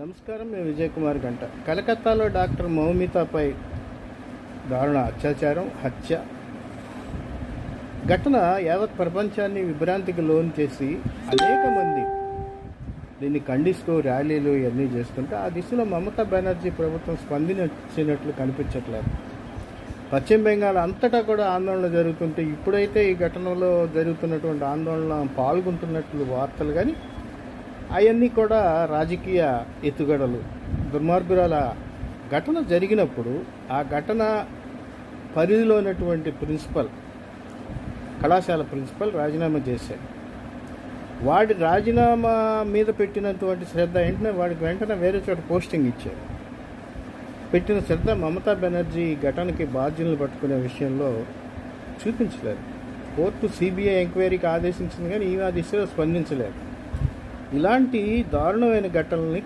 నమస్కారం. నేను విజయ్ కుమార్ గంట. కలకత్తాలో డాక్టర్ మౌమితాపై దారుణ అత్యాచారం, హత్య ఘటన యావత్ ప్రపంచాన్ని విభ్రాంతికి లోన్ చేసి అనేక మంది దీన్ని ఖండిస్తూ ర్యాలీలు ఇవన్నీ చేస్తుంటే ఆ దిశలో మమతా బెనర్జీ ప్రభుత్వం స్పందించినట్లు కనిపించట్లేదు. పశ్చిమ బెంగాల్ అంతటా కూడా ఆందోళన జరుగుతుంటే ఇప్పుడైతే ఈ ఘటనలో జరుగుతున్నటువంటి ఆందోళన పాల్గొంటున్నట్లు వార్తలు, కానీ అవన్నీ కూడా రాజకీయ ఎత్తుగడలు. దుర్మార్గురాల ఘటన జరిగినప్పుడు ఆ ఘటన పరిధిలో ఉన్నటువంటి కళాశాల ప్రిన్సిపల్ రాజీనామా చేశాడు. వాడి రాజీనామా మీద పెట్టినటువంటి శ్రద్ధ వాడికి వెంటనే వేరే చోట పోస్టింగ్ ఇచ్చారు. పెట్టిన శ్రద్ధ మమతా బెనర్జీ ఘటనకి బాధ్యులను పట్టుకునే విషయంలో చూపించలేదు. కోర్టు సిబిఐ ఎంక్వైరీకి ఆదేశించింది, కానీ ఈమె ఆ దిశలో స్పందించలేదు. ఇలాంటి దారుణమైన ఘటనల్ని